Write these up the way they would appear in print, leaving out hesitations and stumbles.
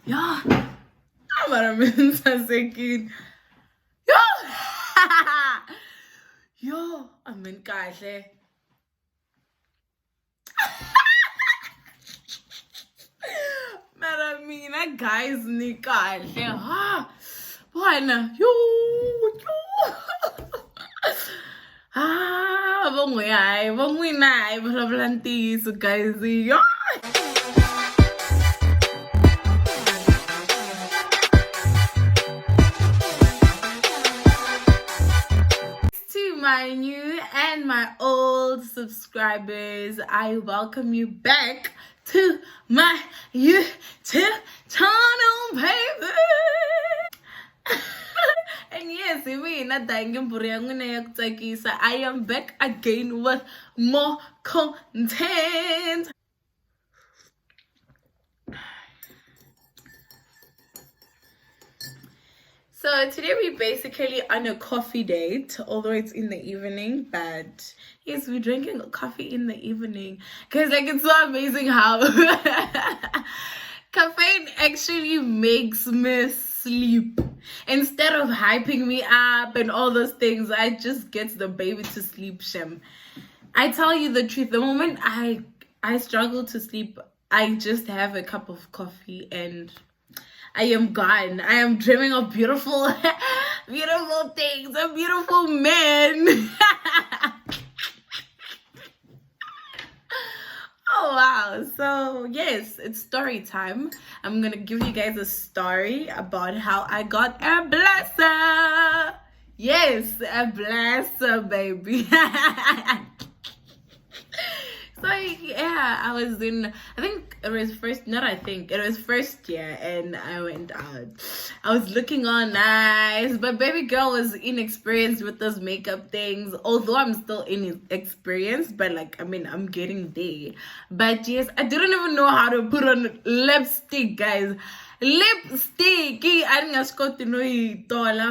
Yeah. Second. Yo. Yo, I'm in kahle. Mara mina guys ni kahle. Ha. Bona. Yo. Bongwe nai, so guys. Yo. My new and my old subscribers, I welcome you back to my YouTube channel, baby. And yes, Dangi Ngwenya, I am back again with more content. So today we're basically on a coffee date, although it's in the evening, but yes, we're drinking coffee in the evening because like it's so amazing how caffeine actually makes me sleep. Instead of hyping me up and all those things, I just get the baby to sleep, Shem. I tell you the truth, the moment I struggle to sleep, I just have a cup of coffee and I am gone. I am dreaming of beautiful, beautiful things, a beautiful man. Oh, wow. So, yes, it's story time. I'm going to give you guys a story about how I got a blesser. Yes, a blesser, baby. So yeah, I was in, it was first year, and I went out. I was looking all nice, but baby girl was inexperienced with those makeup things, although I'm still inexperienced, but like, I mean, I'm getting there. But yes, I didn't even know how to put on lipstick, guys. Lipstick, I didn't got to know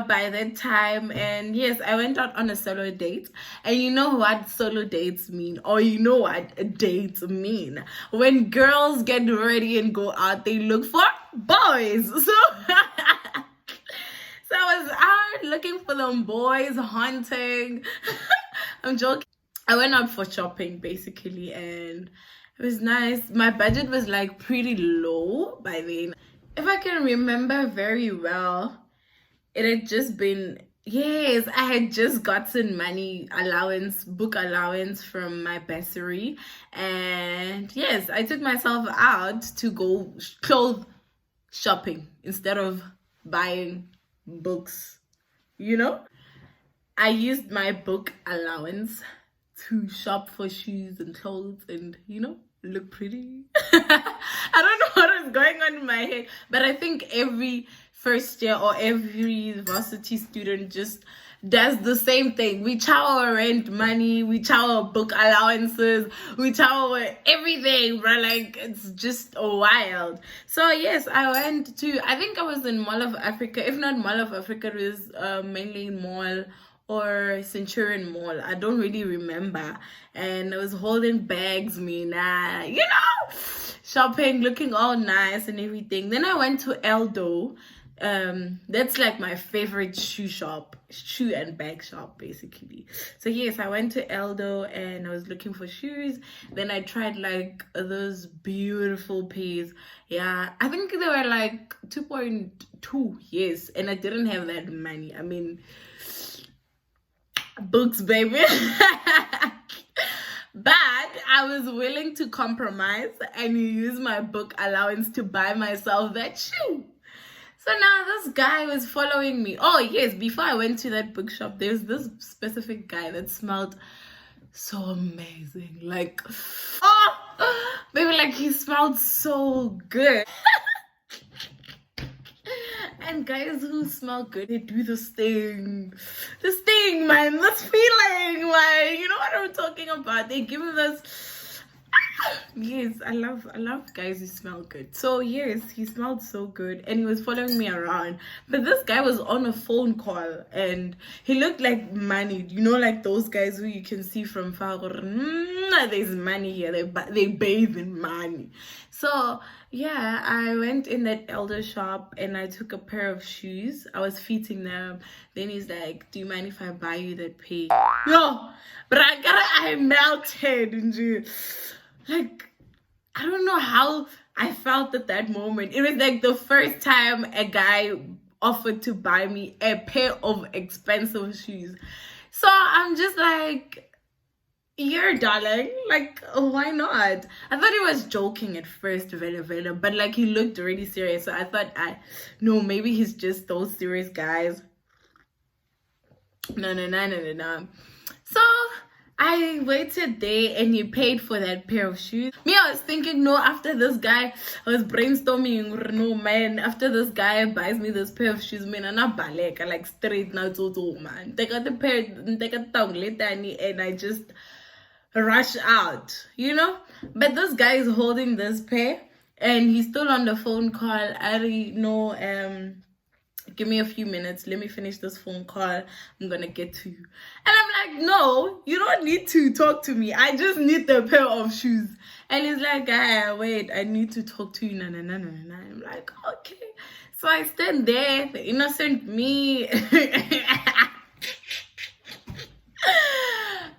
by that time. And yes, I went out on a solo date, and you know what solo dates mean, or you know what dates mean. When girls get ready and go out, they look for boys. So so I was out looking for them boys, hunting. I'm joking. I went out for shopping basically, and it was nice. My budget was like pretty low by then. If I can remember very well, it had just been, yes, I had just gotten book allowance from my bursary. And yes, I took myself out to go clothes shopping instead of buying books, you know? I used my book allowance to shop for shoes and clothes and, look pretty. I don't know what is going on in my head, but I think every first year or every varsity student just does the same thing. We chow our rent money, we chow our book allowances, we chow our everything, bro. Like, it's just wild. So yes, I think I was in Mall of Africa. If not Mall of Africa, it was mainly Mall or Centurion Mall. I don't really remember. And I was holding bags, shopping, looking all nice and everything. Then I went to Eldo. That's like my favorite shoe and bag shop basically. So yes, I went to Eldo and I was looking for shoes. Then I tried like those beautiful pairs. Yeah, I think they were like 2.2, yes, and I didn't have that money. I mean, books, baby. But I was willing to compromise and use my book allowance to buy myself that shoe. So now this guy was following me. Oh yes, before I went to that bookshop, there's this specific guy that smelled so amazing. Like, oh, baby, like he smelled so good. And guys who smell good, they do this thing, man, this feeling, like, you know what I'm talking about. They give me this Yes, I love guys who smell good. So yes, he smelled so good and he was following me around. But this guy was on a phone call and he looked like money. You know, like those guys who you can see from far. There's money here. They bathe in money. So yeah, I went in that elder shop and I took a pair of shoes. I was fitting them. Then he's like, "Do you mind if I buy you that pair?" Yo, but I melted and like, I don't know how I felt at that moment. It was like the first time a guy offered to buy me a pair of expensive shoes. So I'm just like, "You're darling, like, why not?" I thought he was joking at first, but like he looked really serious. So I thought, no, maybe he's just those serious guys. No. So I waited there and he paid for that pair of shoes. Me, I was thinking, no, after this guy, I was brainstorming, no, man, after this guy buys me this pair of shoes, man, I'm not balek, I like straight now, man. Take out the pair, take a tongue, and I just rush out, you know? But this guy is holding this pair and he's still on the phone call. I already know, give me a few minutes, let me finish this phone call, I'm gonna get to you. And I'm like, no, you don't need to talk to me, I just need the pair of shoes. And he's like, wait, I need to talk to you. I'm like, okay. So I stand there, the innocent me.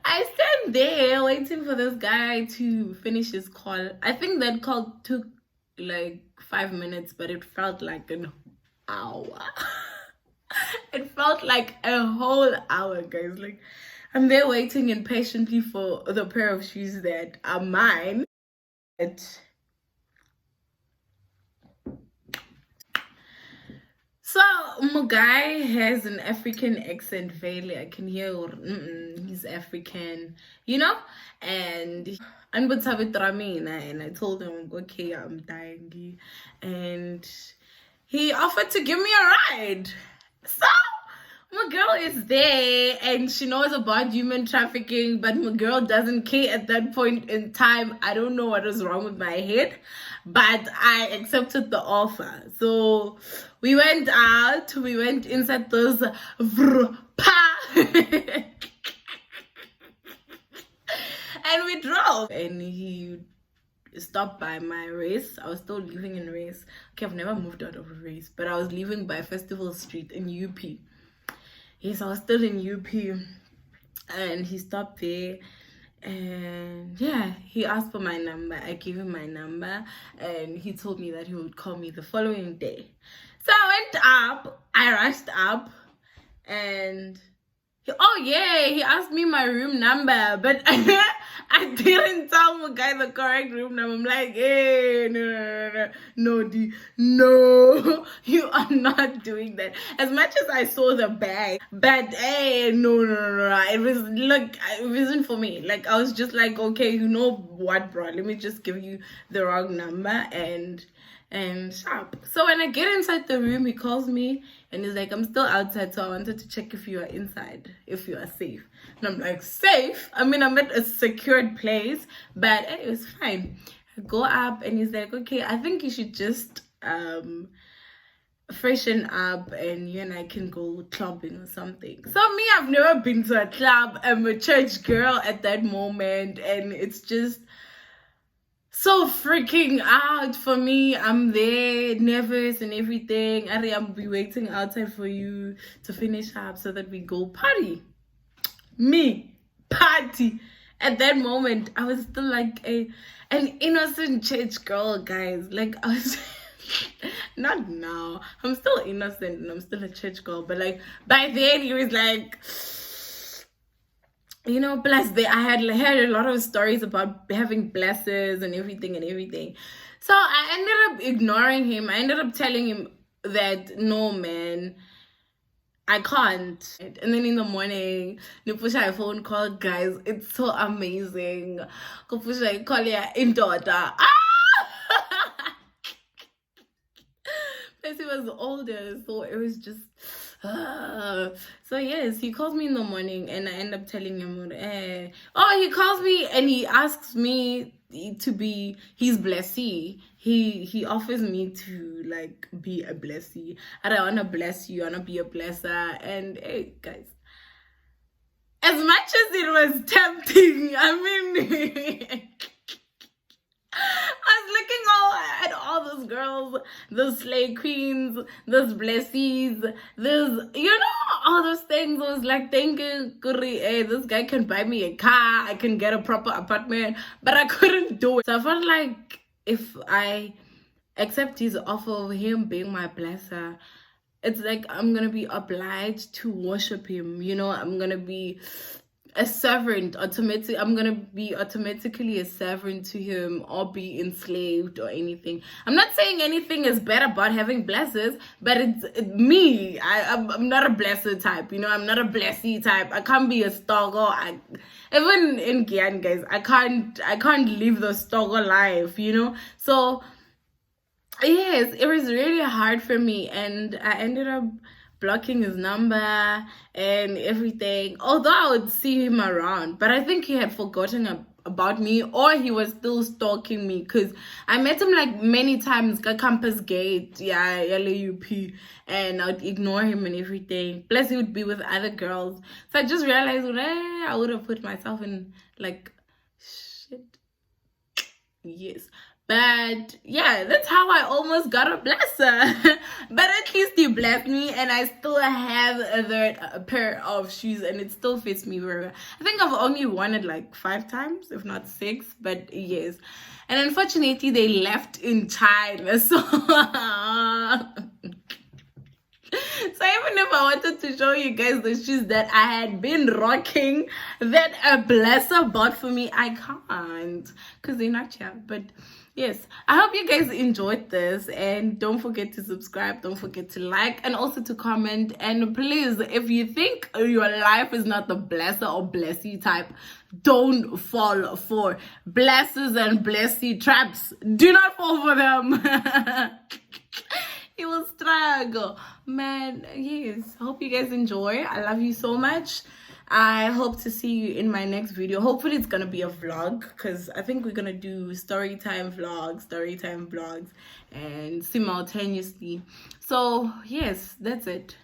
I stand there waiting for this guy to finish his call. I think that call took like 5 minutes, but it felt like an hour. It felt like a whole hour, guys. Like, I'm there waiting impatiently for the pair of shoes that are mine. So my guy has an African accent. Really, I can hear he's African, you know. And and I told him, okay, I'm Dangi, and he offered to give me a ride. So my girl is there and she knows about human trafficking, but my girl doesn't care at that point in time. I don't know what is wrong with my head, but I accepted the offer. So we went out, we went inside those and we drove, and he stopped by my race. I was still living in race. Okay, I've never moved out of race, but I was living by Festival Street in UP. Yes, I was still in UP, and he stopped there, and yeah, he asked for my number. I gave him my number, and he told me that he would call me the following day. So I rushed up, and he asked me my room number, but I didn't tell the guy the correct room number. I'm like, hey, no, you are not doing that. As much as I saw the bag, but hey, no, it wasn't for me. Like, I was just like, okay, you know what, bro? Let me just give you the wrong number and sharp. So when I get inside the room, he calls me and he's like, I'm still outside, so I wanted to check if you are inside, if you are safe. And I'm like, safe? I mean, I'm at a secured place, but it was fine. I go up and he's like, okay, I think you should just freshen up and you and I can go clubbing or something. So me, I've never been to a club. I'm a church girl at that moment, and it's just so freaking out for me. I'm there, nervous and everything. I'll be waiting outside for you to finish up so that we go party. Me, party. At that moment, I was still like an innocent church girl, guys. Like, I was not now. I'm still innocent and I'm still a church girl. But like, by then, he was like, you know, plus I had heard a lot of stories about having blesses and everything. So I ended up ignoring him. I ended up telling him that, no, man, I can't. And then in the morning, Nipusha phone call, guys. It's so amazing. Kupusha call ya in daughter. Plus he was older, so it was just so yes, he calls me in the morning and I end up telling him he calls me and he asks me to be his blessee. He offers me to like be a blessee. I don't want to bless you, I want to be a blesser. And hey guys, as much as it was tempting, I mean I was looking at all those girls, those slay queens, those blessies, those, all those things. I was like thinking, hey, this guy can buy me a car, I can get a proper apartment, but I couldn't do it. So I felt like if I accept his offer of him being my blesser, it's like I'm gonna be obliged to worship him. I'm gonna be a servant automatically. I'm gonna be automatically a servant to him, or be enslaved or anything. I'm not saying anything is bad about having blessers, but it's me. I'm not a blesser type. I'm not a blessee type. I can't be a stalker. Even in Gyan, guys, I can't live the stalker life. So yes, it was really hard for me, and I ended up blocking his number and everything, although I would see him around. But I think he had forgotten about me, or he was still stalking me, because I met him like many times at campus gate, LAUP, and I'd ignore him and everything. Plus he would be with other girls. So I just realized, I would have put myself in like shit. Yes. But yeah, that's how I almost got a blesser. But at least he blessed me, and I still have a pair of shoes, and it still fits me very well. I think I've only worn it like 5 times, if not 6, but yes. And unfortunately, they left in China. So so even if I wanted to show you guys the shoes that I had been rocking, that a blesser bought for me, I can't, because they're not here. But yes, I hope you guys enjoyed this, and don't forget to subscribe, don't forget to like, and also to comment. And please, if you think your life is not the blesser or blessee type, don't fall for blessers and blessee traps. Do not fall for them. You will struggle, man. Yes, hope you guys enjoy. I love you so much. I hope to see you in my next video. Hopefully it's gonna be a vlog, because I think we're gonna do story time vlogs and simultaneously. So yes, that's it.